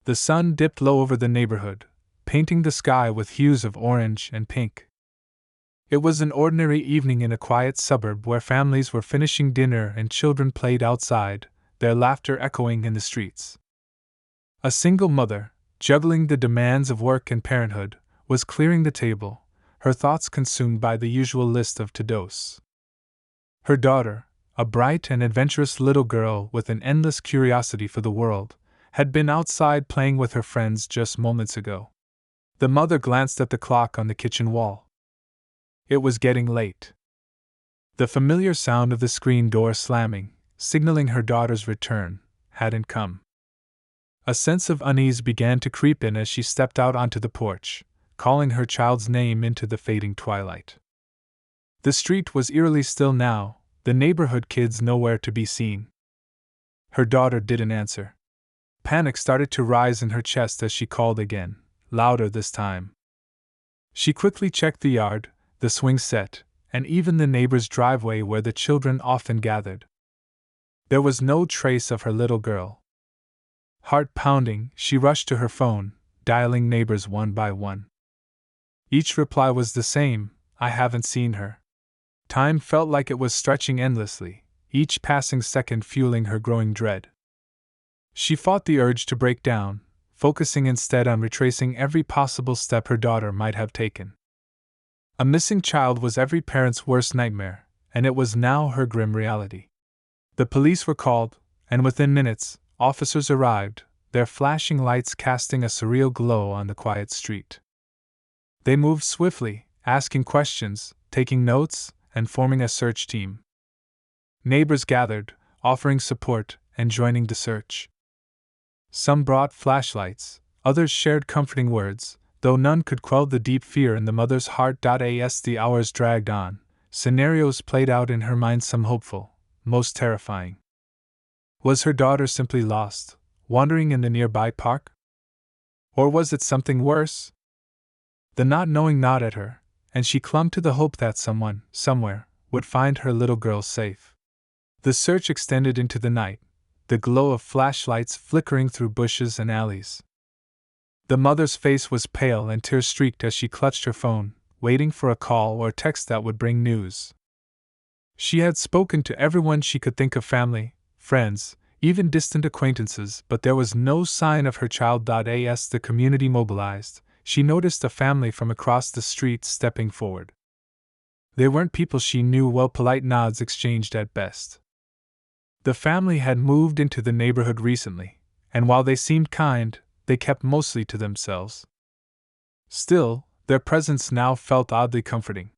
The sun dipped low over the neighborhood, painting the sky with hues of orange and pink. It was an ordinary evening in a quiet suburb where families were finishing dinner and children played outside, their laughter echoing in the streets. A single mother, juggling the demands of work and parenthood, was clearing the table, her thoughts consumed by the usual list of to-dos. Her daughter, a bright and adventurous little girl with an endless curiosity for the world, had been outside playing with her friends just moments ago. The mother glanced at the clock on the kitchen wall. It was getting late. The familiar sound of the screen door slamming, signaling her daughter's return, hadn't come. A sense of unease began to creep in as she stepped out onto the porch, calling her child's name into the fading twilight. The street was eerily still now, the neighborhood kids nowhere to be seen. Her daughter didn't answer. Panic started to rise in her chest as she called again, louder this time. She quickly checked the yard, the swing set, and even the neighbor's driveway where the children often gathered. There was no trace of her little girl. Heart pounding, she rushed to her phone, dialing neighbors one by one. Each reply was the same: "I haven't seen her." Time felt like it was stretching endlessly, each passing second fueling her growing dread. She fought the urge to break down, focusing instead on retracing every possible step her daughter might have taken. A missing child was every parent's worst nightmare, and it was now her grim reality. The police were called, and within minutes, officers arrived, their flashing lights casting a surreal glow on the quiet street. They moved swiftly, asking questions, taking notes, and forming a search team. Neighbors gathered, offering support and joining the search. Some brought flashlights, others shared comforting words, though none could quell the deep fear in the mother's heart. As the hours dragged on, scenarios played out in her mind, some hopeful, most terrifying. Was her daughter simply lost, wandering in the nearby park? Or was it something worse? The not knowing gnawed at her, and she clung to the hope that someone, somewhere, would find her little girl safe. The search extended into the night, the glow of flashlights flickering through bushes and alleys. The mother's face was pale and tear-streaked as she clutched her phone, waiting for a call or text that would bring news. She had spoken to everyone she could think of: family, friends, even distant acquaintances, but there was no sign of her child. As the community mobilized, she noticed a family from across the street stepping forward. They weren't people she knew well, polite nods exchanged at best. The family had moved into the neighborhood recently, and while they seemed kind, they kept mostly to themselves. Still, their presence now felt oddly comforting.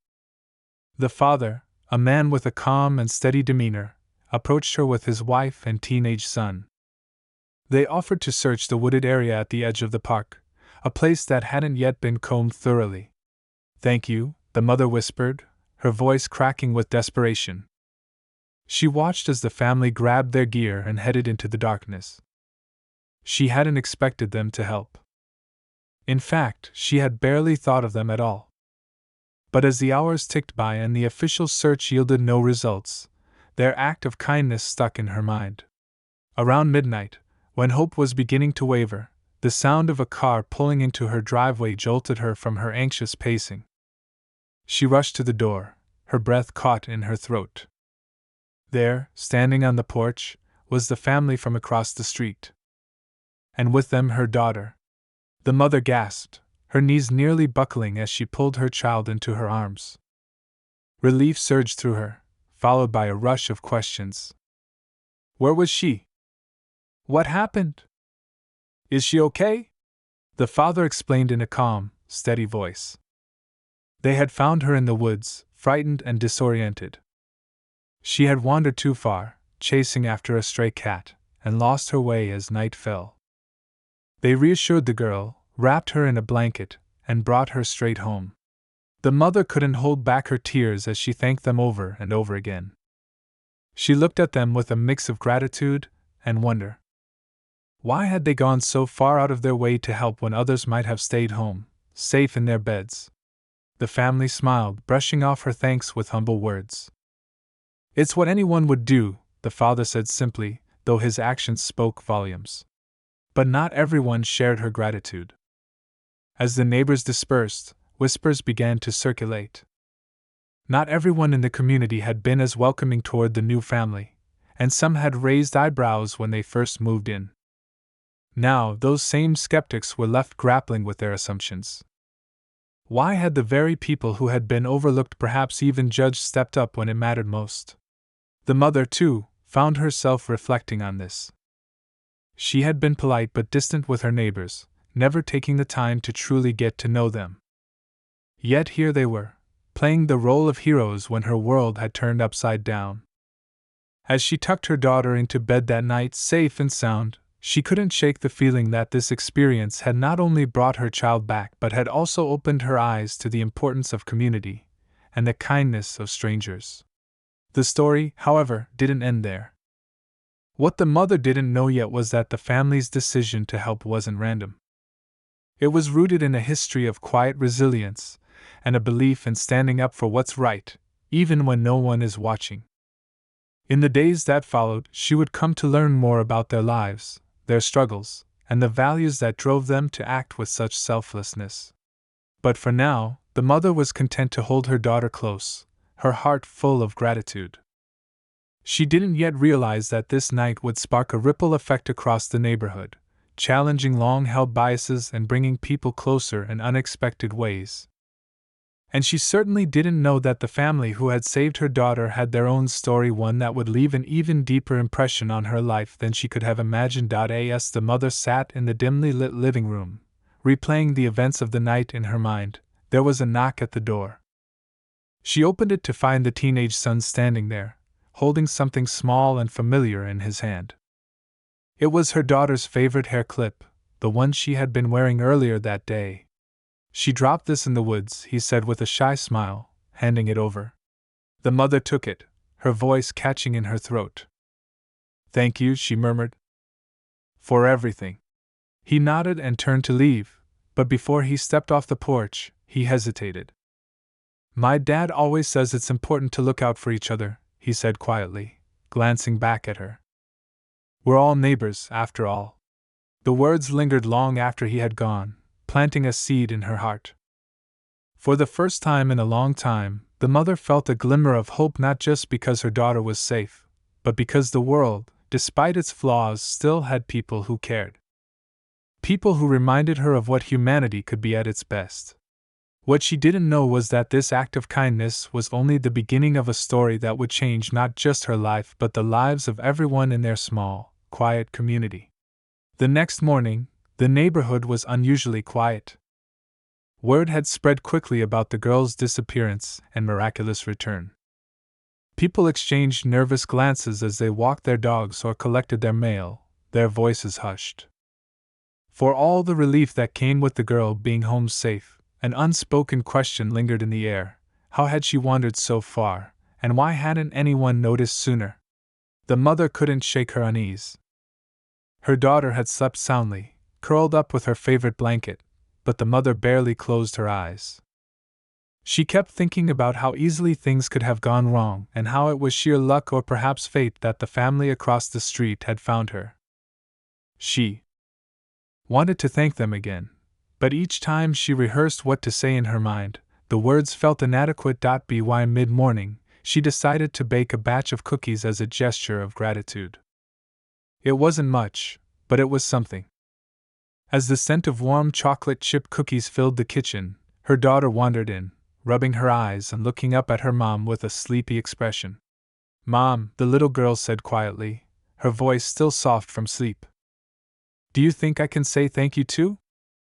The father, a man with a calm and steady demeanor, approached her with his wife and teenage son. They offered to search the wooded area at the edge of the park, a place that hadn't yet been combed thoroughly. "Thank you," the mother whispered, her voice cracking with desperation. She watched as the family grabbed their gear and headed into the darkness. She hadn't expected them to help. In fact, she had barely thought of them at all. But as the hours ticked by and the official search yielded no results, their act of kindness stuck in her mind. Around midnight, when hope was beginning to waver, the sound of a car pulling into her driveway jolted her from her anxious pacing. She rushed to the door, her breath caught in her throat. There, standing on the porch, was the family from across the street. And with them her daughter. The mother gasped, her knees nearly buckling as she pulled her child into her arms. Relief surged through her, followed by a rush of questions. Where was she? What happened? Is she okay? The father explained in a calm, steady voice. They had found her in the woods, frightened and disoriented. She had wandered too far, chasing after a stray cat, and lost her way as night fell. They reassured the girl, wrapped her in a blanket, and brought her straight home. The mother couldn't hold back her tears as she thanked them over and over again. She looked at them with a mix of gratitude and wonder. Why had they gone so far out of their way to help when others might have stayed home, safe in their beds? The family smiled, brushing off her thanks with humble words. It's what anyone would do, the father said simply, though his actions spoke volumes. But not everyone shared her gratitude. As the neighbors dispersed, whispers began to circulate. Not everyone in the community had been as welcoming toward the new family, and some had raised eyebrows when they first moved in. Now, those same skeptics were left grappling with their assumptions. Why had the very people who had been overlooked, perhaps even judged, stepped up when it mattered most? The mother, too, found herself reflecting on this. She had been polite but distant with her neighbors, never taking the time to truly get to know them. Yet here they were, playing the role of heroes when her world had turned upside down. As she tucked her daughter into bed that night, safe and sound, she couldn't shake the feeling that this experience had not only brought her child back but had also opened her eyes to the importance of community and the kindness of strangers. The story, however, didn't end there. What the mother didn't know yet was that the family's decision to help wasn't random. It was rooted in a history of quiet resilience and a belief in standing up for what's right, even when no one is watching. In the days that followed, she would come to learn more about their lives, their struggles, and the values that drove them to act with such selflessness. But for now, the mother was content to hold her daughter close, her heart full of gratitude. She didn't yet realize that this night would spark a ripple effect across the neighborhood, challenging long-held biases and bringing people closer in unexpected ways. And she certainly didn't know that the family who had saved her daughter had their own story, one that would leave an even deeper impression on her life than she could have imagined. As the mother sat in the dimly lit living room, replaying the events of the night in her mind, there was a knock at the door. She opened it to find the teenage son standing there, holding something small and familiar in his hand. It was her daughter's favorite hair clip, the one she had been wearing earlier that day. "She dropped this in the woods," he said with a shy smile, handing it over. The mother took it, her voice catching in her throat. "Thank you," she murmured. "For everything." He nodded and turned to leave, but before he stepped off the porch, he hesitated. "My dad always says it's important to look out for each other," he said quietly, glancing back at her. "We're all neighbors, after all." The words lingered long after he had gone, planting a seed in her heart. For the first time in a long time, the mother felt a glimmer of hope, not just because her daughter was safe, but because the world, despite its flaws, still had people who cared. People who reminded her of what humanity could be at its best. What she didn't know was that this act of kindness was only the beginning of a story that would change not just her life but the lives of everyone in their small, quiet community. The next morning, the neighborhood was unusually quiet. Word had spread quickly about the girl's disappearance and miraculous return. People exchanged nervous glances as they walked their dogs or collected their mail, their voices hushed. For all the relief that came with the girl being home safe, an unspoken question lingered in the air. How had she wandered so far, and why hadn't anyone noticed sooner? The mother couldn't shake her unease. Her daughter had slept soundly, curled up with her favorite blanket, but the mother barely closed her eyes. She kept thinking about how easily things could have gone wrong and how it was sheer luck or perhaps fate that the family across the street had found her. She wanted to thank them again, but each time she rehearsed what to say in her mind, the words felt inadequate. By mid-morning, she decided to bake a batch of cookies as a gesture of gratitude. It wasn't much, but it was something. As the scent of warm chocolate chip cookies filled the kitchen, her daughter wandered in, rubbing her eyes and looking up at her mom with a sleepy expression. "Mom," the little girl said quietly, her voice still soft from sleep. "Do you think I can say thank you too?"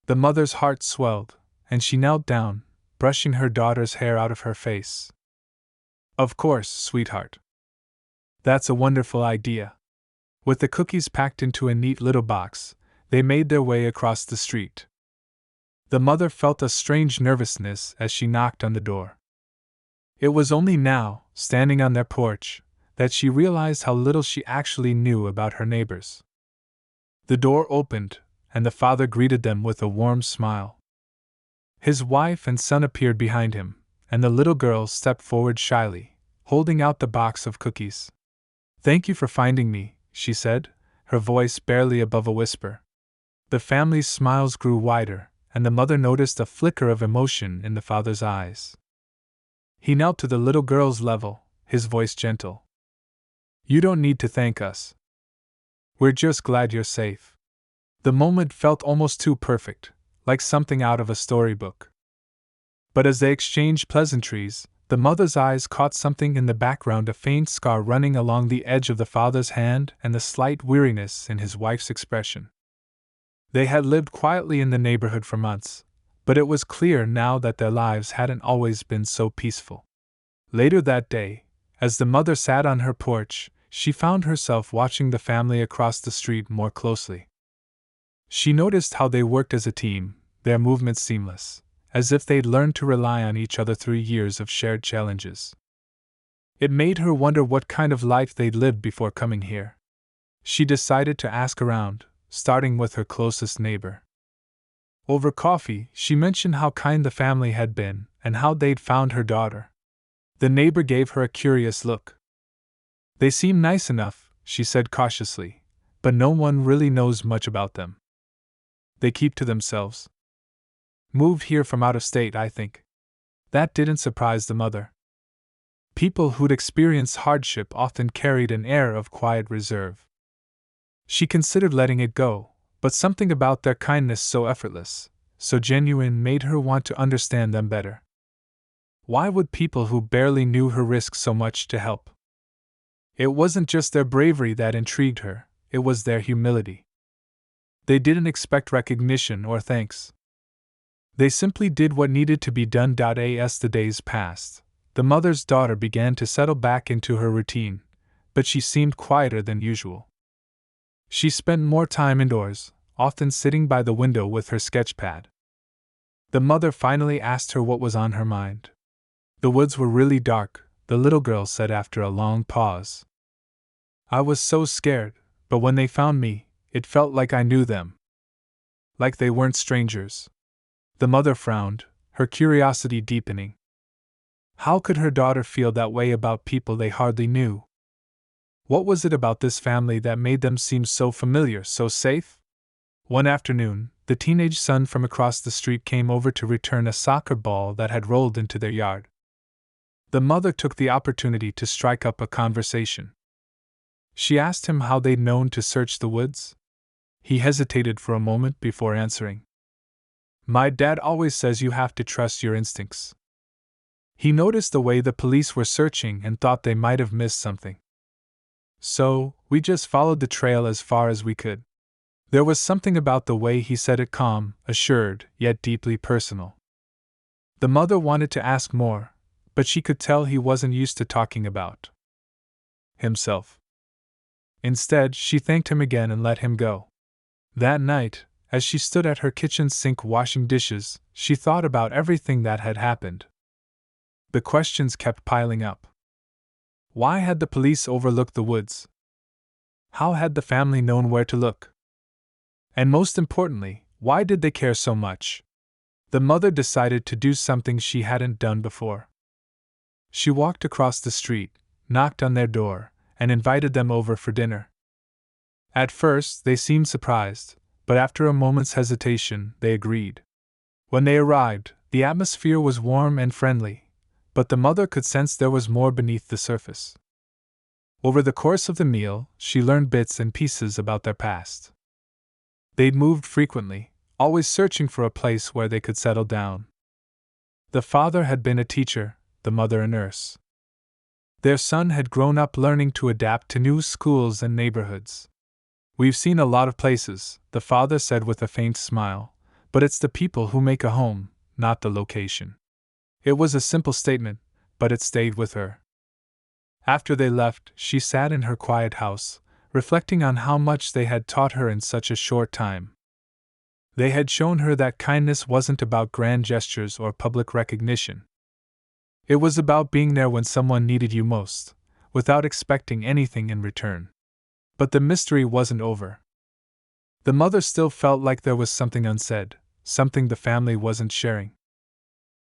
The mother's heart swelled, and she knelt down, brushing her daughter's hair out of her face. "Of course, sweetheart. That's a wonderful idea." With the cookies packed into a neat little box, they made their way across the street. The mother felt a strange nervousness as she knocked on the door. It was only now, standing on their porch, that she realized how little she actually knew about her neighbors. The door opened, and the father greeted them with a warm smile. His wife and son appeared behind him, and the little girl stepped forward shyly, holding out the box of cookies. "Thank you for finding me," she said, her voice barely above a whisper. The family's smiles grew wider, and the mother noticed a flicker of emotion in the father's eyes. He knelt to the little girl's level, his voice gentle. "You don't need to thank us. We're just glad you're safe." The moment felt almost too perfect, like something out of a storybook. But as they exchanged pleasantries, the mother's eyes caught something in the background, a faint scar running along the edge of the father's hand and the slight weariness in his wife's expression. They had lived quietly in the neighborhood for months, but it was clear now that their lives hadn't always been so peaceful. Later that day, as the mother sat on her porch, she found herself watching the family across the street more closely. She noticed how they worked as a team, their movements seamless, as if they'd learned to rely on each other through years of shared challenges. It made her wonder what kind of life they'd lived before coming here. She decided to ask around, starting with her closest neighbor. Over coffee, she mentioned how kind the family had been and how they'd found her daughter. The neighbor gave her a curious look. "They seem nice enough," she said cautiously, "but no one really knows much about them. They keep to themselves. Moved here from out of state, I think." That didn't surprise the mother. People who'd experienced hardship often carried an air of quiet reserve. She considered letting it go, but something about their kindness so effortless, so genuine, made her want to understand them better. Why would people who barely knew her risk so much to help? It wasn't just their bravery that intrigued her, it was their humility. They didn't expect recognition or thanks. They simply did what needed to be done. As the days passed, the mother's daughter began to settle back into her routine, but she seemed quieter than usual. She spent more time indoors, often sitting by the window with her sketchpad. The mother finally asked her what was on her mind. "The woods were really dark," the little girl said after a long pause. "I was so scared, but when they found me, it felt like I knew them. Like they weren't strangers." The mother frowned, her curiosity deepening. How could her daughter feel that way about people they hardly knew? What was it about this family that made them seem so familiar, so safe? One afternoon, the teenage son from across the street came over to return a soccer ball that had rolled into their yard. The mother took the opportunity to strike up a conversation. She asked him how they'd known to search the woods. He hesitated for a moment before answering. "My dad always says you have to trust your instincts." He noticed the way the police were searching and thought they might have missed something. "So, we just followed the trail as far as we could." There was something about the way he said it, calm, assured, yet deeply personal. The mother wanted to ask more, but she could tell he wasn't used to talking about himself. Instead, she thanked him again and let him go. That night, as she stood at her kitchen sink washing dishes, she thought about everything that had happened. The questions kept piling up. Why had the police overlooked the woods? How had the family known where to look? And most importantly, why did they care so much? The mother decided to do something she hadn't done before. She walked across the street, knocked on their door, and invited them over for dinner. At first, they seemed surprised, but after a moment's hesitation, they agreed. When they arrived, the atmosphere was warm and friendly, but the mother could sense there was more beneath the surface. Over the course of the meal, she learned bits and pieces about their past. They'd moved frequently, always searching for a place where they could settle down. The father had been a teacher, the mother a nurse. Their son had grown up learning to adapt to new schools and neighborhoods. "We've seen a lot of places," the father said with a faint smile, "but it's the people who make a home, not the location." It was a simple statement, but it stayed with her. After they left, she sat in her quiet house, reflecting on how much they had taught her in such a short time. They had shown her that kindness wasn't about grand gestures or public recognition. It was about being there when someone needed you most, without expecting anything in return. But the mystery wasn't over. The mother still felt like there was something unsaid, something the family wasn't sharing.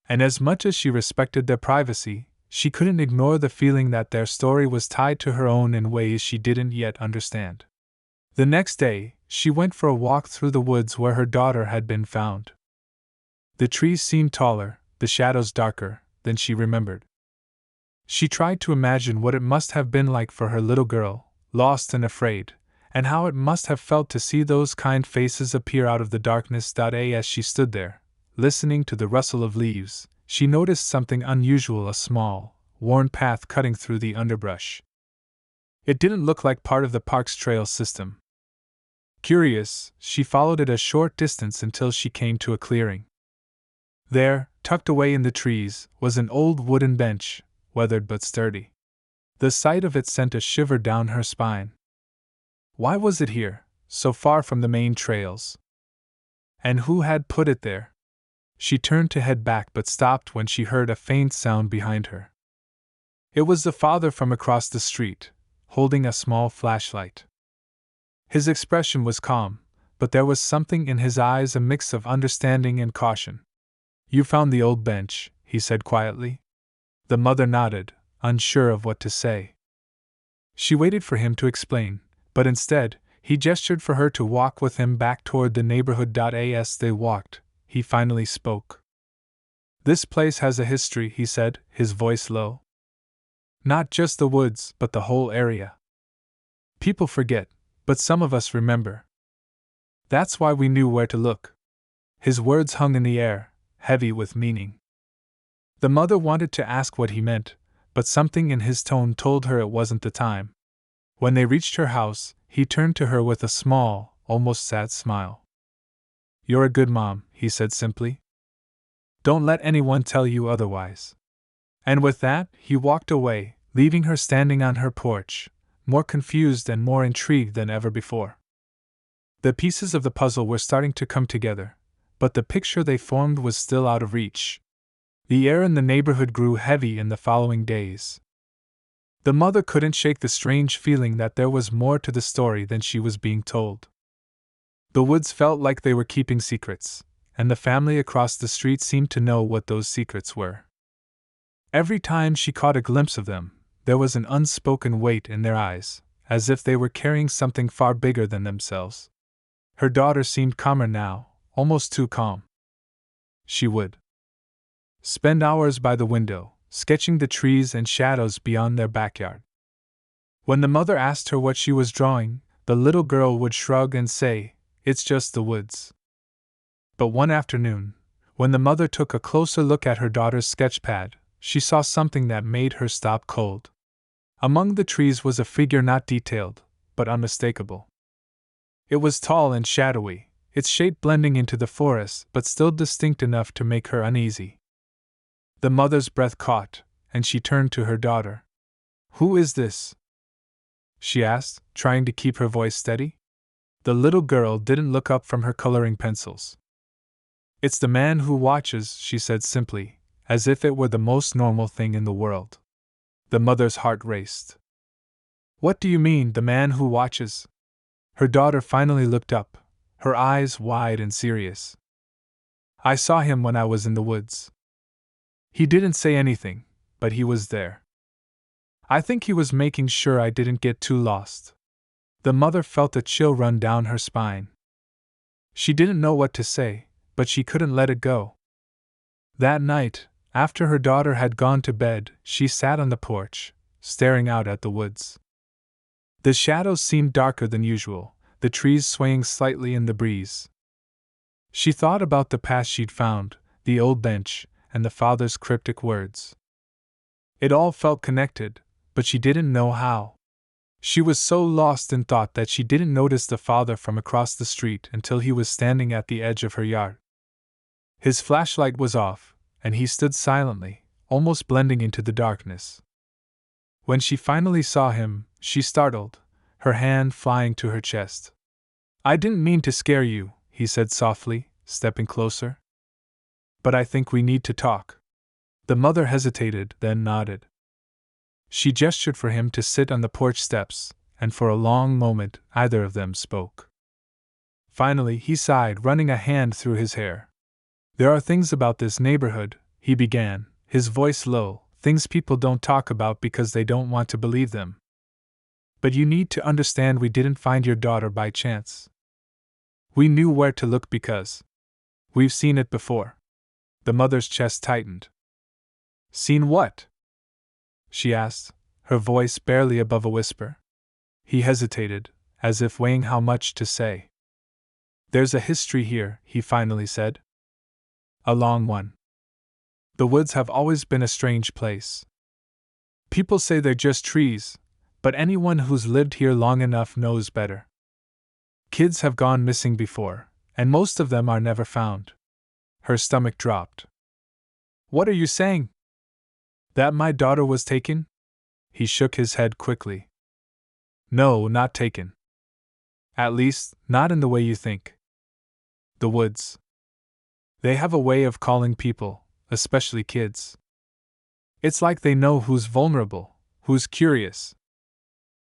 And as much as she respected their privacy, she couldn't ignore the feeling that their story was tied to her own in ways she didn't yet understand. The next day, she went for a walk through the woods where her daughter had been found. The trees seemed taller, the shadows darker, than she remembered. She tried to imagine what it must have been like for her little girl, lost and afraid, and how it must have felt to see those kind faces appear out of the darkness. As she stood there, listening to the rustle of leaves, she noticed something unusual: a small, worn path cutting through the underbrush. It didn't look like part of the park's trail system. Curious, she followed it a short distance until she came to a clearing. There, tucked away in the trees, was an old wooden bench, weathered but sturdy. The sight of it sent a shiver down her spine. Why was it here, so far from the main trails? And who had put it there? She turned to head back but stopped when she heard a faint sound behind her. It was the father from across the street, holding a small flashlight. His expression was calm, but there was something in his eyes, a mix of understanding and caution. "You found the old bench," he said quietly. The mother nodded, unsure of what to say. She waited for him to explain, but instead, he gestured for her to walk with him back toward the neighborhood. As they walked, he finally spoke. "This place has a history," he said, his voice low. "Not just the woods, but the whole area. People forget, but some of us remember. That's why we knew where to look." His words hung in the air, heavy with meaning. The mother wanted to ask what he meant, but something in his tone told her it wasn't the time. When they reached her house, he turned to her with a small, almost sad smile. "You're a good mom," he said simply. "Don't let anyone tell you otherwise." And with that, he walked away, leaving her standing on her porch, more confused and more intrigued than ever before. The pieces of the puzzle were starting to come together, but the picture they formed was still out of reach. The air in the neighborhood grew heavy in the following days. The mother couldn't shake the strange feeling that there was more to the story than she was being told. The woods felt like they were keeping secrets, and the family across the street seemed to know what those secrets were. Every time she caught a glimpse of them, there was an unspoken weight in their eyes, as if they were carrying something far bigger than themselves. Her daughter seemed calmer now, almost too calm. She would spend hours by the window, sketching the trees and shadows beyond their backyard. When the mother asked her what she was drawing, the little girl would shrug and say, "It's just the woods." But one afternoon, when the mother took a closer look at her daughter's sketchpad, she saw something that made her stop cold. Among the trees was a figure not detailed, but unmistakable. It was tall and shadowy, its shape blending into the forest but still distinct enough to make her uneasy. The mother's breath caught, and she turned to her daughter. "Who is this?" she asked, trying to keep her voice steady. The little girl didn't look up from her coloring pencils. "It's the man who watches," she said simply, as if it were the most normal thing in the world. The mother's heart raced. "What do you mean, the man who watches?" Her daughter finally looked up, her eyes wide and serious. "I saw him when I was in the woods. He didn't say anything, but he was there. I think he was making sure I didn't get too lost." The mother felt a chill run down her spine. She didn't know what to say, but she couldn't let it go. That night, after her daughter had gone to bed, she sat on the porch, staring out at the woods. The shadows seemed darker than usual, the trees swaying slightly in the breeze. She thought about the path she'd found, the old bench, and the father's cryptic words. It all felt connected, but she didn't know how. She was so lost in thought that she didn't notice the father from across the street until he was standing at the edge of her yard. His flashlight was off, and he stood silently, almost blending into the darkness. When she finally saw him, she startled, her hand flying to her chest. "I didn't mean to scare you," he said softly, stepping closer. "But I think we need to talk." The mother hesitated, then nodded. She gestured for him to sit on the porch steps, and for a long moment either of them spoke. Finally he sighed, running a hand through his hair. "There are things about this neighborhood," he began, his voice low, "things people don't talk about because they don't want to believe them. But you need to understand we didn't find your daughter by chance. We knew where to look because we've seen it before. The mother's chest tightened. Seen what? She asked, her voice barely above a whisper. He hesitated, as if weighing how much to say. There's a history here, he finally said. A long one. The woods have always been a strange place. People say they're just trees, but anyone who's lived here long enough knows better. Kids have gone missing before, and most of them are never found. Her stomach dropped. What are you saying? That my daughter was taken? He shook his head quickly. No, not taken. At least, not in the way you think. The woods. They have a way of calling people, especially kids. It's like they know who's vulnerable, who's curious.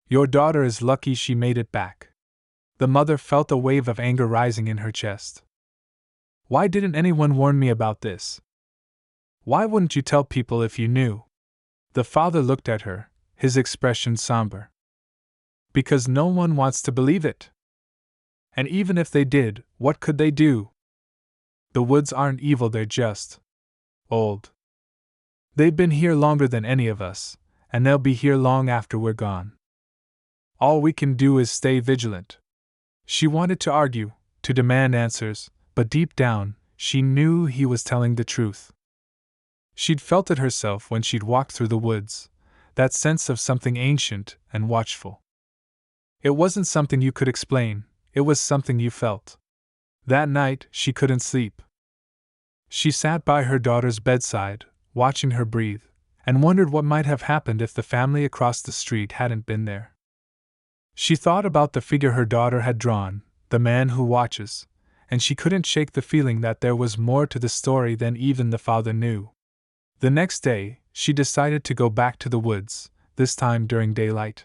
Your daughter is lucky she made it back. The mother felt a wave of anger rising in her chest. Why didn't anyone warn me about this? Why wouldn't you tell people if you knew? The father looked at her, his expression somber. Because no one wants to believe it. And even if they did, what could they do? The woods aren't evil, they're just old. They've been here longer than any of us, and they'll be here long after we're gone. All we can do is stay vigilant. She wanted to argue, to demand answers, but deep down, she knew he was telling the truth. She'd felt it herself when she'd walked through the woods, that sense of something ancient and watchful. It wasn't something you could explain, it was something you felt. That night, she couldn't sleep. She sat by her daughter's bedside, watching her breathe, and wondered what might have happened if the family across the street hadn't been there. She thought about the figure her daughter had drawn, the man who watches, and she couldn't shake the feeling that there was more to the story than even the father knew. The next day, she decided to go back to the woods, this time during daylight.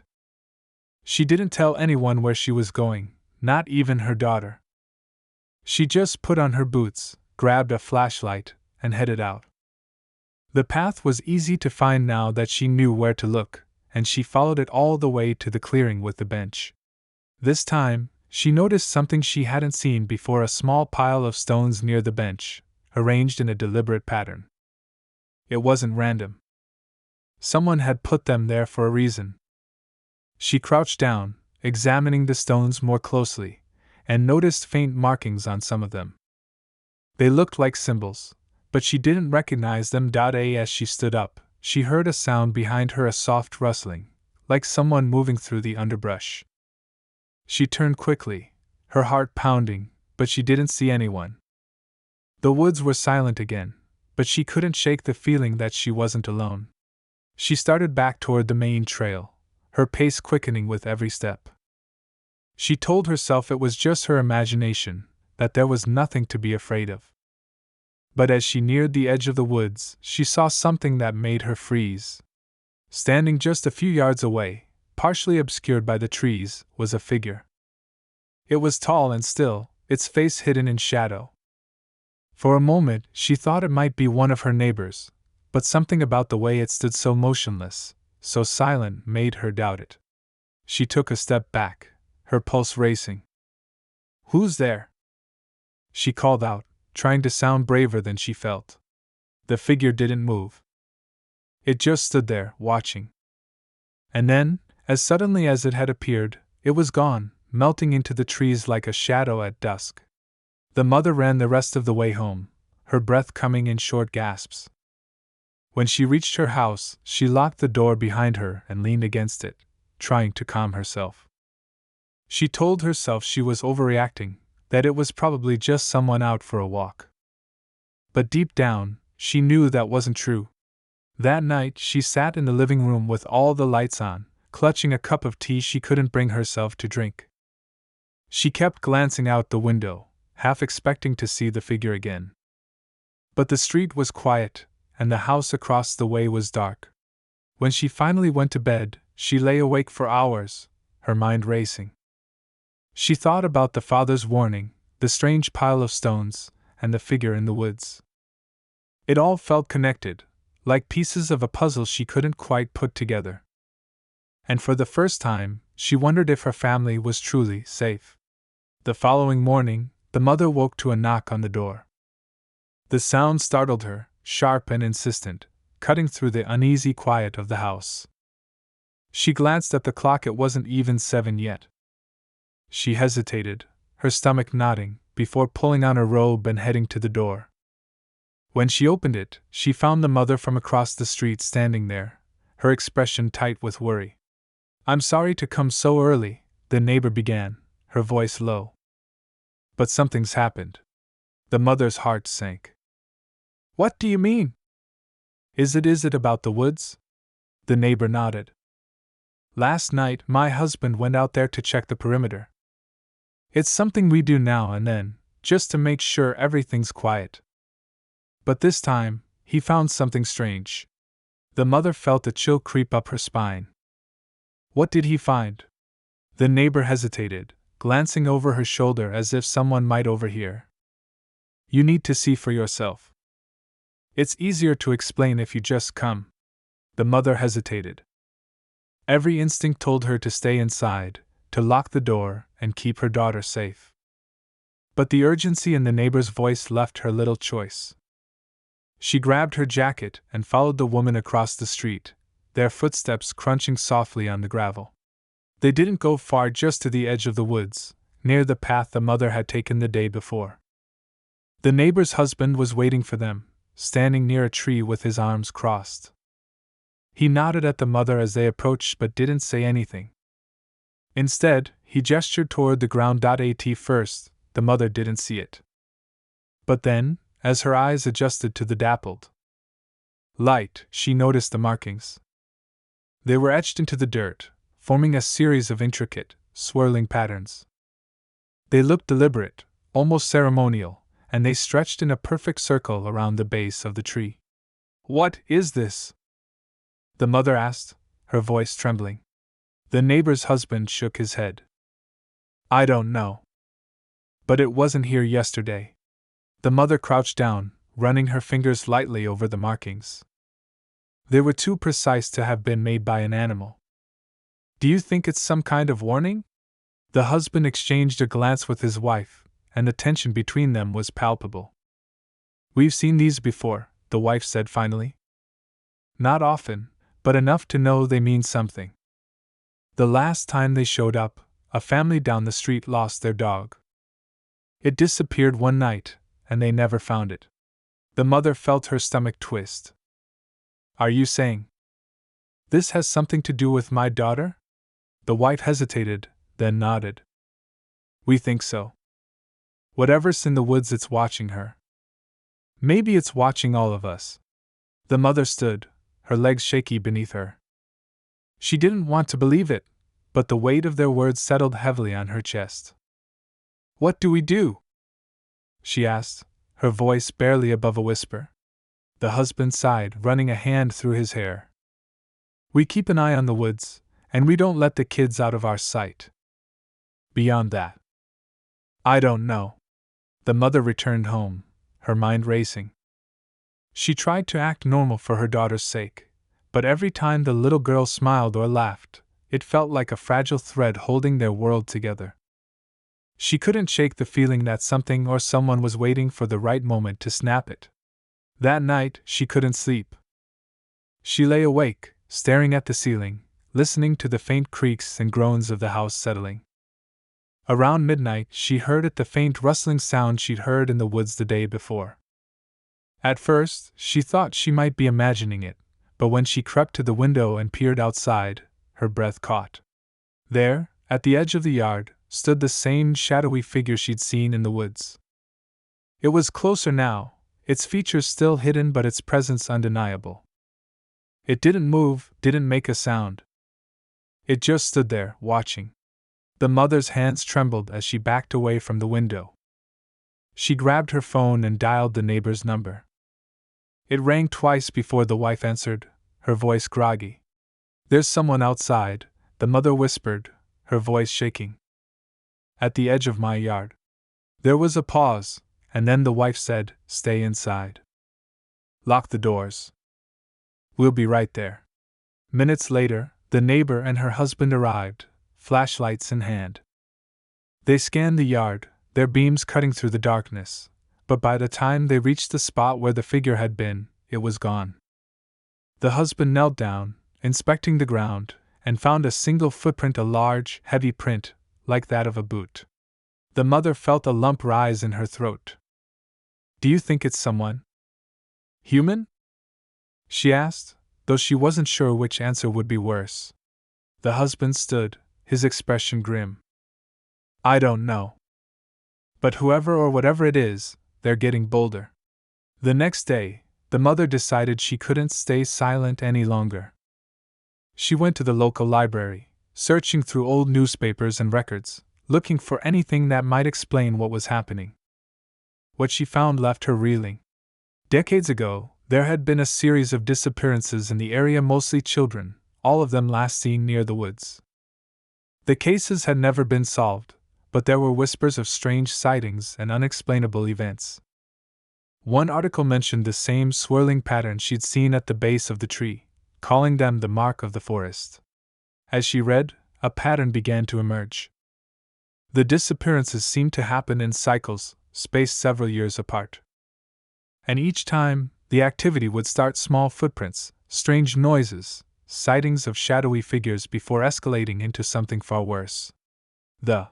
She didn't tell anyone where she was going, not even her daughter. She just put on her boots, grabbed a flashlight, and headed out. The path was easy to find now that she knew where to look, and she followed it all the way to the clearing with the bench. This time, she noticed something she hadn't seen before: a small pile of stones near the bench, arranged in a deliberate pattern. It wasn't random. Someone had put them there for a reason. She crouched down, examining the stones more closely, and noticed faint markings on some of them. They looked like symbols, but she didn't recognize them. As she stood up, she heard a sound behind her, a soft rustling, like someone moving through the underbrush. She turned quickly, her heart pounding, but she didn't see anyone. The woods were silent again, but she couldn't shake the feeling that she wasn't alone. She started back toward the main trail, her pace quickening with every step. She told herself it was just her imagination, that there was nothing to be afraid of. But as she neared the edge of the woods, she saw something that made her freeze. Standing just a few yards away, partially obscured by the trees, was a figure. It was tall and still, its face hidden in shadow. For a moment, she thought it might be one of her neighbors, but something about the way it stood so motionless, so silent, made her doubt it. She took a step back, her pulse racing. "Who's there?" she called out, trying to sound braver than she felt. The figure didn't move. It just stood there, watching. And then, as suddenly as it had appeared, it was gone, melting into the trees like a shadow at dusk. The mother ran the rest of the way home, her breath coming in short gasps. When she reached her house, she locked the door behind her and leaned against it, trying to calm herself. She told herself she was overreacting, that it was probably just someone out for a walk. But deep down, she knew that wasn't true. That night, she sat in the living room with all the lights on, clutching a cup of tea she couldn't bring herself to drink. She kept glancing out the window, half expecting to see the figure again. But the street was quiet, and the house across the way was dark. When she finally went to bed, she lay awake for hours, her mind racing. She thought about the father's warning, the strange pile of stones, and the figure in the woods. It all felt connected, like pieces of a puzzle she couldn't quite put together. And for the first time, she wondered if her family was truly safe. The following morning, the mother woke to a knock on the door. The sound startled her, sharp and insistent, cutting through the uneasy quiet of the house. She glanced at the clock. It wasn't even 7 yet. She hesitated, her stomach knotting, before pulling on her robe and heading to the door. When she opened it, she found the mother from across the street standing there, her expression tight with worry. "I'm sorry to come so early," the neighbor began, her voice low. "But something's happened." The mother's heart sank. "What do you mean?" Is it about the woods?" The neighbor nodded. "Last night, my husband went out there to check the perimeter. It's something we do now and then, just to make sure everything's quiet. But this time, he found something strange." The mother felt a chill creep up her spine. "What did he find?" The neighbor hesitated, glancing over her shoulder as if someone might overhear. "You need to see for yourself. It's easier to explain if you just come." The mother hesitated. Every instinct told her to stay inside, to lock the door, and keep her daughter safe. But the urgency in the neighbor's voice left her little choice. She grabbed her jacket and followed the woman across the street, their footsteps crunching softly on the gravel. They didn't go far, just to the edge of the woods, near the path the mother had taken the day before. The neighbor's husband was waiting for them, standing near a tree with his arms crossed. He nodded at the mother as they approached but didn't say anything. Instead, he gestured toward the ground. At first, the mother didn't see it. But then, as her eyes adjusted to the dappled light, she noticed the markings. They were etched into the dirt, forming a series of intricate, swirling patterns. They looked deliberate, almost ceremonial, and they stretched in a perfect circle around the base of the tree. "What is this?" the mother asked, her voice trembling. The neighbor's husband shook his head. "I don't know. But it wasn't here yesterday." The mother crouched down, running her fingers lightly over the markings. They were too precise to have been made by an animal. "Do you think it's some kind of warning?" The husband exchanged a glance with his wife, and the tension between them was palpable. "We've seen these before," the wife said finally. "Not often, but enough to know they mean something. The last time they showed up, a family down the street lost their dog. It disappeared one night, and they never found it." The mother felt her stomach twist. "Are you saying this has something to do with my daughter?" The wife hesitated, then nodded. "We think so. Whatever's in the woods, it's watching her. Maybe it's watching all of us." The mother stood, her legs shaky beneath her. She didn't want to believe it, but the weight of their words settled heavily on her chest. "What do we do?" she asked, her voice barely above a whisper. The husband sighed, running a hand through his hair. "We keep an eye on the woods, and we don't let the kids out of our sight. Beyond that, I don't know." The mother returned home, her mind racing. She tried to act normal for her daughter's sake, but every time the little girl smiled or laughed, it felt like a fragile thread holding their world together. She couldn't shake the feeling that something or someone was waiting for the right moment to snap it. That night, she couldn't sleep. She lay awake, staring at the ceiling, listening to the faint creaks and groans of the house settling. Around midnight, she heard it, the faint rustling sound she'd heard in the woods the day before. At first, she thought she might be imagining it, but when she crept to the window and peered outside, her breath caught. There, at the edge of the yard, stood the same shadowy figure she'd seen in the woods. It was closer now, its features still hidden but its presence undeniable. It didn't move, didn't make a sound. It just stood there, watching. The mother's hands trembled as she backed away from the window. She grabbed her phone and dialed the neighbor's number. It rang twice before the wife answered, her voice groggy. "There's someone outside," the mother whispered, her voice shaking. "At the edge of my yard." There was a pause, and then the wife said, "Stay inside. Lock the doors. We'll be right there." Minutes later, the neighbor and her husband arrived, flashlights in hand. They scanned the yard, their beams cutting through the darkness, but by the time they reached the spot where the figure had been, it was gone. The husband knelt down, inspecting the ground, and found a single footprint, a large, heavy print, like that of a boot. The mother felt a lump rise in her throat. "Do you think it's someone human?" she asked, though she wasn't sure which answer would be worse. The husband stood, his expression grim. "I don't know. But whoever or whatever it is, they're getting bolder." The next day, the mother decided she couldn't stay silent any longer. She went to the local library, searching through old newspapers and records, looking for anything that might explain what was happening. What she found left her reeling. Decades ago, there had been a series of disappearances in the area, mostly children, all of them last seen near the woods. The cases had never been solved, but there were whispers of strange sightings and unexplainable events. One article mentioned the same swirling pattern she'd seen at the base of the tree, calling them the mark of the forest. As she read, a pattern began to emerge. The disappearances seemed to happen in cycles, spaced several years apart. And each time, the activity would start small footprints, strange noises, sightings of shadowy figures before escalating into something far worse. The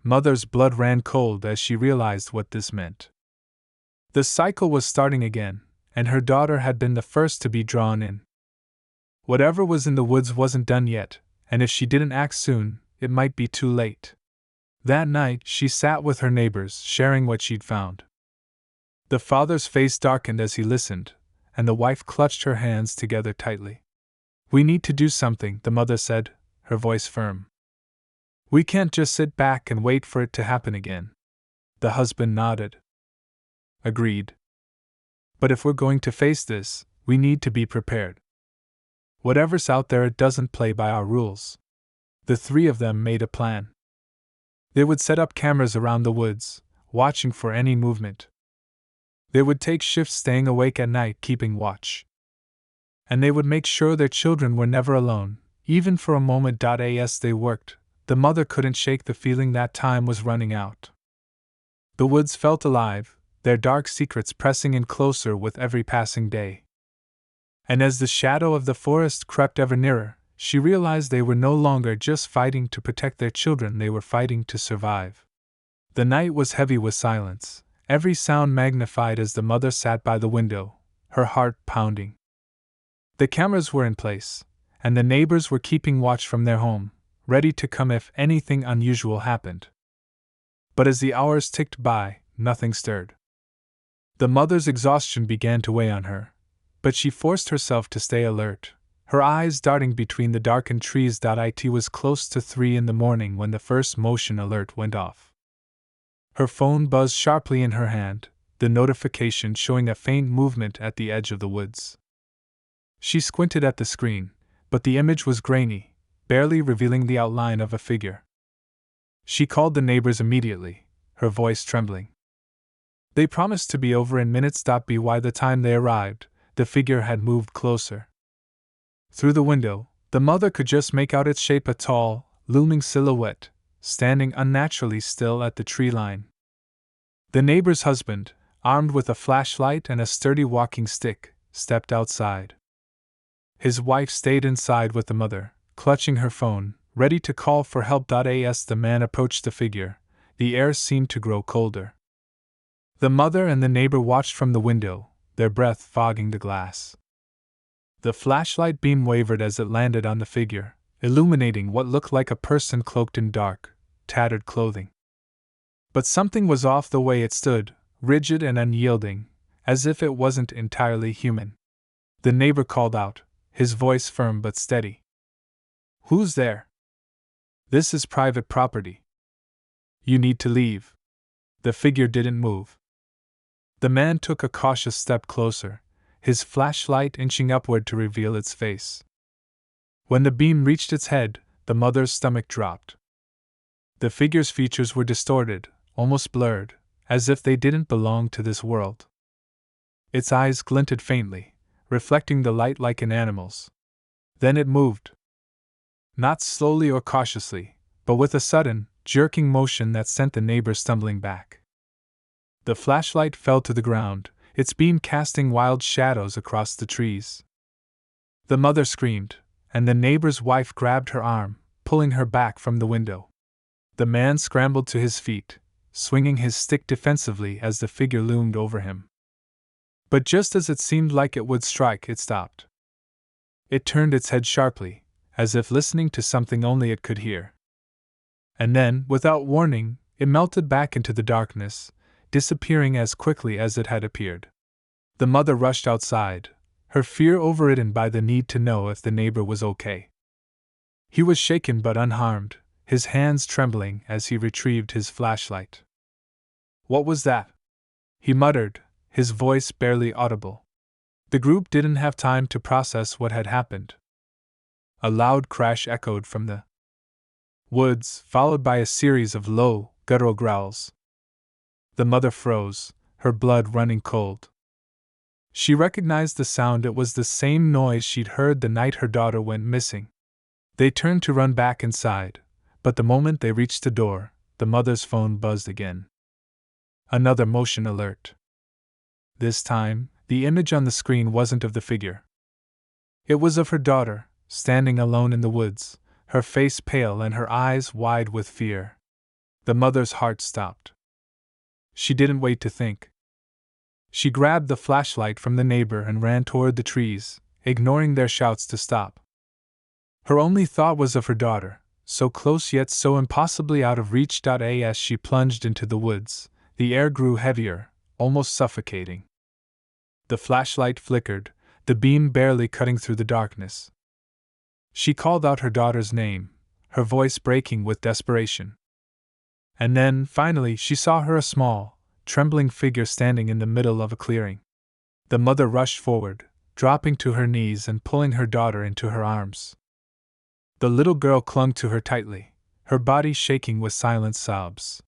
mother's blood ran cold as she realized what this meant. The cycle was starting again, and her daughter had been the first to be drawn in. Whatever was in the woods wasn't done yet, and if she didn't act soon, it might be too late. That night, she sat with her neighbors, sharing what she'd found. The father's face darkened as he listened, and the wife clutched her hands together tightly. "We need to do something," the mother said, her voice firm. "We can't just sit back and wait for it to happen again." The husband nodded. "Agreed. But if we're going to face this, we need to be prepared. Whatever's out there, it doesn't play by our rules." The three of them made a plan. They would set up cameras around the woods, watching for any movement. They would take shifts staying awake at night, keeping watch. And they would make sure their children were never alone, even for a moment. As they worked, the mother couldn't shake the feeling that time was running out. The woods felt alive, their dark secrets pressing in closer with every passing day. And as the shadow of the forest crept ever nearer, she realized they were no longer just fighting to protect their children, they were fighting to survive. The night was heavy with silence, every sound magnified as the mother sat by the window, her heart pounding. The cameras were in place, and the neighbors were keeping watch from their home, ready to come if anything unusual happened. But as the hours ticked by, nothing stirred. The mother's exhaustion began to weigh on her, but she forced herself to stay alert, her eyes darting between the darkened trees. It was close to 3 in the morning when the first motion alert went off. Her phone buzzed sharply in her hand, the notification showing a faint movement at the edge of the woods. She squinted at the screen, but the image was grainy, barely revealing the outline of a figure. She called the neighbors immediately, her voice trembling. They promised to be over in minutes. By the time they arrived, the figure had moved closer. Through the window, the mother could just make out its shape, a tall, looming silhouette, standing unnaturally still at the tree line. The neighbor's husband, armed with a flashlight and a sturdy walking stick, stepped outside. His wife stayed inside with the mother, clutching her phone, ready to call for help. As the man approached the figure, the air seemed to grow colder. The mother and the neighbor watched from the window, their breath fogging the glass. The flashlight beam wavered as it landed on the figure, illuminating what looked like a person cloaked in dark, tattered clothing. But something was off. The way it stood, rigid and unyielding, as if it wasn't entirely human. The neighbor called out, his voice firm but steady. "Who's there? This is private property. You need to leave." The figure didn't move. The man took a cautious step closer, his flashlight inching upward to reveal its face. When the beam reached its head, the mother's stomach dropped. The figure's features were distorted, almost blurred, as if they didn't belong to this world. Its eyes glinted faintly, reflecting the light like an animal's. Then it moved. Not slowly or cautiously, but with a sudden, jerking motion that sent the neighbor stumbling back. The flashlight fell to the ground, its beam casting wild shadows across the trees. The mother screamed, and the neighbor's wife grabbed her arm, pulling her back from the window. The man scrambled to his feet, swinging his stick defensively as the figure loomed over him. But just as it seemed like it would strike, it stopped. It turned its head sharply, as if listening to something only it could hear. And then, without warning, it melted back into the darkness, disappearing as quickly as it had appeared. The mother rushed outside, her fear overridden by the need to know if the neighbor was okay. He was shaken but unharmed, his hands trembling as he retrieved his flashlight. "What was that?" he muttered, his voice barely audible. The group didn't have time to process what had happened. A loud crash echoed from the woods, followed by a series of low, guttural growls. The mother froze, her blood running cold. She recognized the sound. It was the same noise she'd heard the night her daughter went missing. They turned to run back inside, but the moment they reached the door, the mother's phone buzzed again. Another motion alert. This time, the image on the screen wasn't of the figure. It was of her daughter, standing alone in the woods, her face pale and her eyes wide with fear. The mother's heart stopped. She didn't wait to think. She grabbed the flashlight from the neighbor and ran toward the trees, ignoring their shouts to stop. Her only thought was of her daughter, so close yet so impossibly out of reach. As she plunged into the woods, the air grew heavier, almost suffocating. The flashlight flickered, the beam barely cutting through the darkness. She called out her daughter's name, her voice breaking with desperation. And then, finally, she saw her, a small, trembling figure standing in the middle of a clearing. The mother rushed forward, dropping to her knees and pulling her daughter into her arms. The little girl clung to her tightly, her body shaking with silent sobs.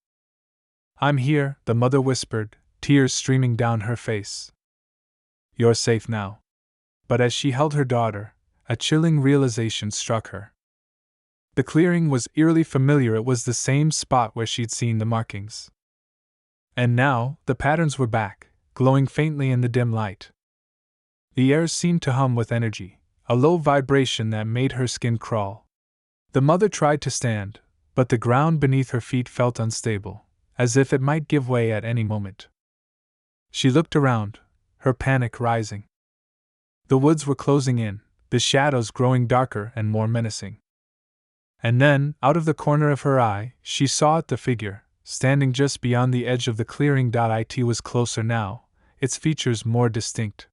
"I'm here," the mother whispered, tears streaming down her face. "You're safe now." But as she held her daughter, a chilling realization struck her. The clearing was eerily familiar. It was the same spot where she'd seen the markings. And now, the patterns were back, glowing faintly in the dim light. The air seemed to hum with energy, a low vibration that made her skin crawl. The mother tried to stand, but the ground beneath her feet felt unstable, as if it might give way at any moment. She looked around, her panic rising. The woods were closing in, the shadows growing darker and more menacing. And then, out of the corner of her eye, she saw the figure, standing just beyond the edge of the clearing. It was closer now, its features more distinct.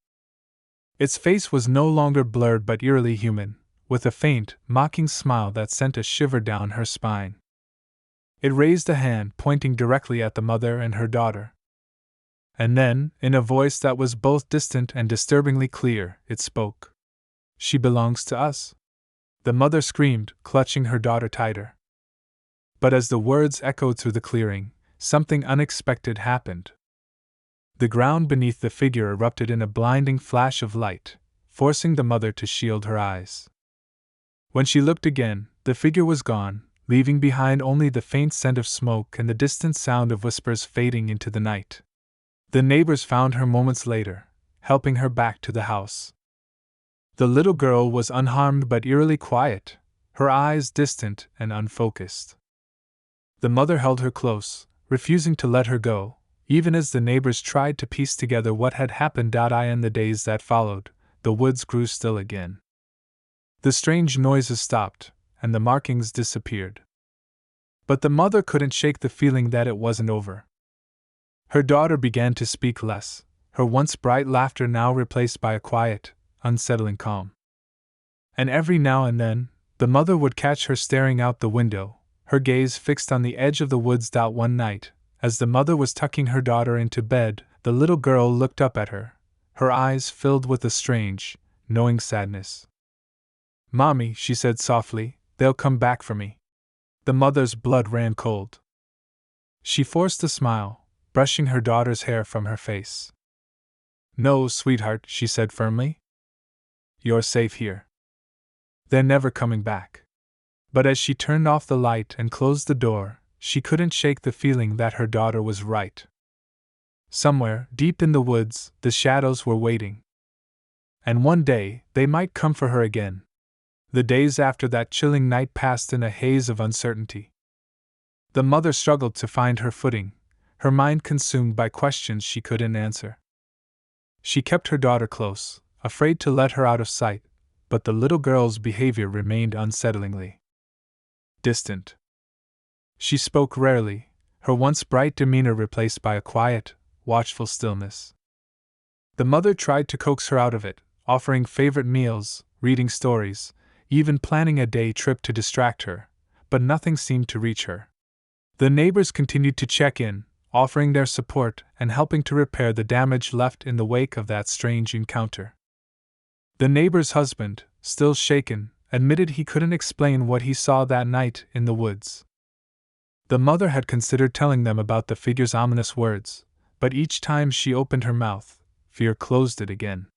Its face was no longer blurred but eerily human, with a faint, mocking smile that sent a shiver down her spine. It raised a hand, pointing directly at the mother and her daughter. And then, in a voice that was both distant and disturbingly clear, it spoke. "She belongs to us." The mother screamed, clutching her daughter tighter. But as the words echoed through the clearing, something unexpected happened. The ground beneath the figure erupted in a blinding flash of light, forcing the mother to shield her eyes. When she looked again, the figure was gone, leaving behind only the faint scent of smoke and the distant sound of whispers fading into the night. The neighbors found her moments later, helping her back to the house. The little girl was unharmed but eerily quiet, her eyes distant and unfocused. The mother held her close, refusing to let her go, even as the neighbors tried to piece together what had happened. In the days that followed, the woods grew still again. The strange noises stopped, and the markings disappeared. But the mother couldn't shake the feeling that it wasn't over. Her daughter began to speak less, her once bright laughter now replaced by a quiet, unsettling calm. And every now and then, the mother would catch her staring out the window, her gaze fixed on the edge of the woods. One night, as the mother was tucking her daughter into bed, the little girl looked up at her, her eyes filled with a strange, knowing sadness. "Mommy," she said softly, "they'll come back for me." The mother's blood ran cold. She forced a smile, brushing her daughter's hair from her face. "No, sweetheart," she said firmly. "You're safe here. They're never coming back." But as she turned off the light and closed the door, she couldn't shake the feeling that her daughter was right. Somewhere, deep in the woods, the shadows were waiting. And one day, they might come for her again. The days after that chilling night passed in a haze of uncertainty. The mother struggled to find her footing, her mind consumed by questions she couldn't answer. She kept her daughter close, afraid to let her out of sight, but the little girl's behavior remained unsettlingly distant. She spoke rarely, her once bright demeanor replaced by a quiet, watchful stillness. The mother tried to coax her out of it, offering favorite meals, reading stories, even planning a day trip to distract her, but nothing seemed to reach her. The neighbors continued to check in, offering their support and helping to repair the damage left in the wake of that strange encounter. The neighbor's husband, still shaken, admitted he couldn't explain what he saw that night in the woods. The mother had considered telling them about the figure's ominous words, but each time she opened her mouth, fear closed it again.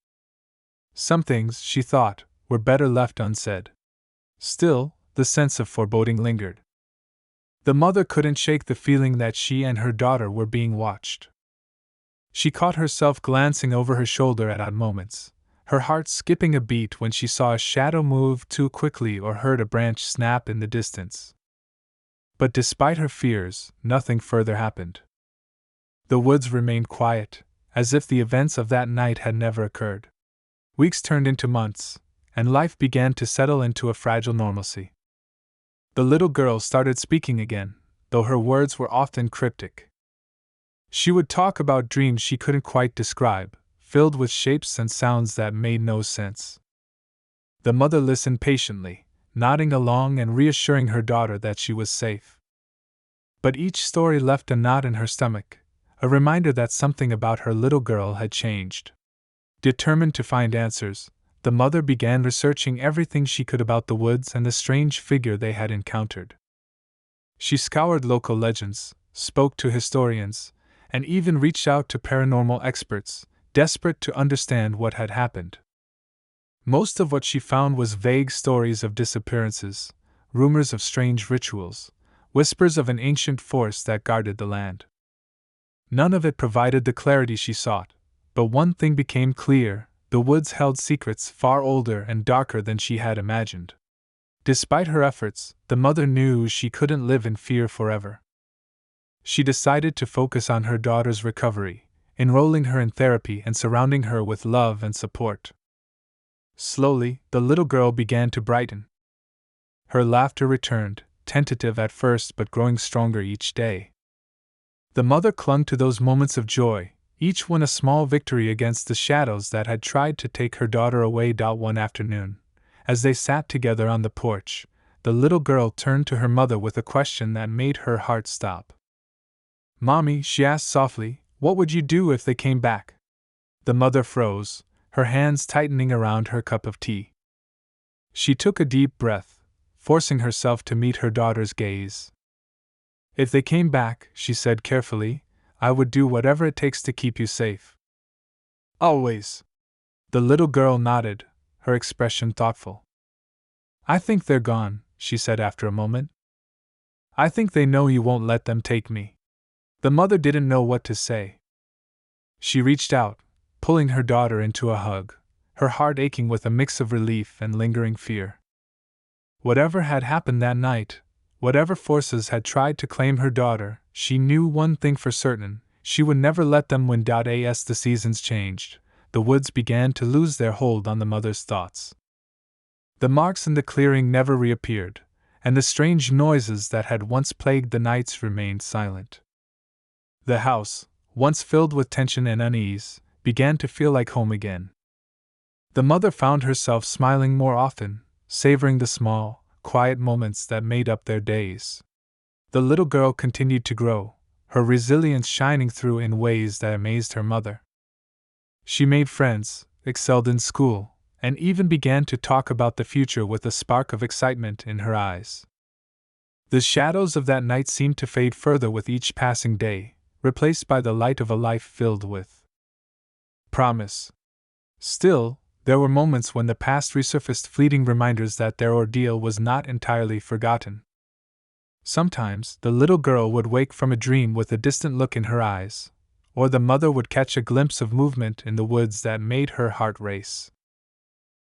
Some things, she thought, were better left unsaid. Still, the sense of foreboding lingered. The mother couldn't shake the feeling that she and her daughter were being watched. She caught herself glancing over her shoulder at odd moments, her heart skipping a beat when she saw a shadow move too quickly or heard a branch snap in the distance. But despite her fears, nothing further happened. The woods remained quiet, as if the events of that night had never occurred. Weeks turned into months, and life began to settle into a fragile normalcy. The little girl started speaking again, though her words were often cryptic. She would talk about dreams she couldn't quite describe, filled with shapes and sounds that made no sense. The mother listened patiently, nodding along and reassuring her daughter that she was safe. But each story left a knot in her stomach, a reminder that something about her little girl had changed. Determined to find answers, the mother began researching everything she could about the woods and the strange figure they had encountered. She scoured local legends, spoke to historians, and even reached out to paranormal experts, desperate to understand what had happened. Most of what she found was vague stories of disappearances, rumors of strange rituals, whispers of an ancient force that guarded the land. None of it provided the clarity she sought, but one thing became clear: the woods held secrets far older and darker than she had imagined. Despite her efforts, the mother knew she couldn't live in fear forever. She decided to focus on her daughter's recovery, enrolling her in therapy and surrounding her with love and support. Slowly, the little girl began to brighten. Her laughter returned, tentative at first but growing stronger each day. The mother clung to those moments of joy, each one a small victory against the shadows that had tried to take her daughter away. One afternoon, as they sat together on the porch, the little girl turned to her mother with a question that made her heart stop. "Mommy," she asked softly, "what would you do if they came back?" The mother froze, her hands tightening around her cup of tea. She took a deep breath, forcing herself to meet her daughter's gaze. "If they came back," she said carefully, "I would do whatever it takes to keep you safe." "Always." The little girl nodded, her expression thoughtful. "I think they're gone," she said after a moment. "I think they know you won't let them take me." The mother didn't know what to say. She reached out, pulling her daughter into a hug, her heart aching with a mix of relief and lingering fear. Whatever had happened that night, whatever forces had tried to claim her daughter, she knew one thing for certain: she would never let them win. As the seasons changed, the woods began to lose their hold on the mother's thoughts. The marks in the clearing never reappeared, and the strange noises that had once plagued the nights remained silent. The house, once filled with tension and unease, began to feel like home again. The mother found herself smiling more often, savoring the small, quiet moments that made up their days. The little girl continued to grow, her resilience shining through in ways that amazed her mother. She made friends, excelled in school, and even began to talk about the future with a spark of excitement in her eyes. The shadows of that night seemed to fade further with each passing day, replaced by the light of a life filled with promise. Still, there were moments when the past resurfaced, fleeting reminders that their ordeal was not entirely forgotten. Sometimes, the little girl would wake from a dream with a distant look in her eyes, or the mother would catch a glimpse of movement in the woods that made her heart race.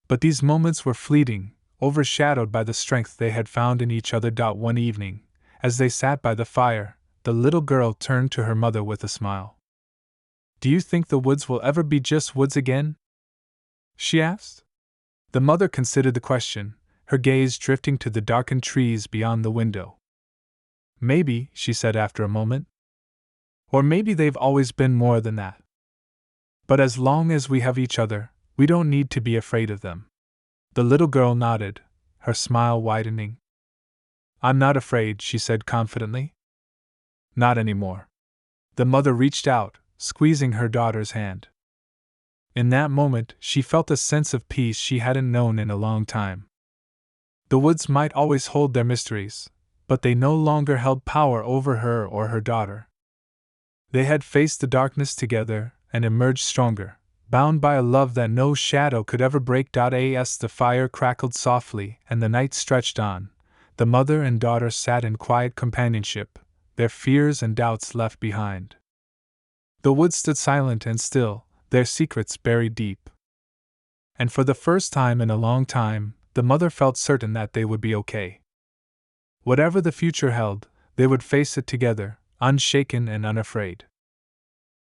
But these moments were fleeting, overshadowed by the strength they had found in each other. One evening, as they sat by the fire, the little girl turned to her mother with a smile. "Do you think the woods will ever be just woods again?" she asked. The mother considered the question, her gaze drifting to the darkened trees beyond the window. "Maybe," she said after a moment. "Or maybe they've always been more than that. But as long as we have each other, we don't need to be afraid of them." The little girl nodded, her smile widening. "I'm not afraid," she said confidently. "Not anymore." The mother reached out, squeezing her daughter's hand. In that moment, she felt a sense of peace she hadn't known in a long time. The woods might always hold their mysteries, but they no longer held power over her or her daughter. They had faced the darkness together and emerged stronger, bound by a love that no shadow could ever break. As the fire crackled softly and the night stretched on, the mother and daughter sat in quiet companionship, their fears and doubts left behind. The woods stood silent and still, their secrets buried deep. And for the first time in a long time, the mother felt certain that they would be okay. Whatever the future held, they would face it together, unshaken and unafraid.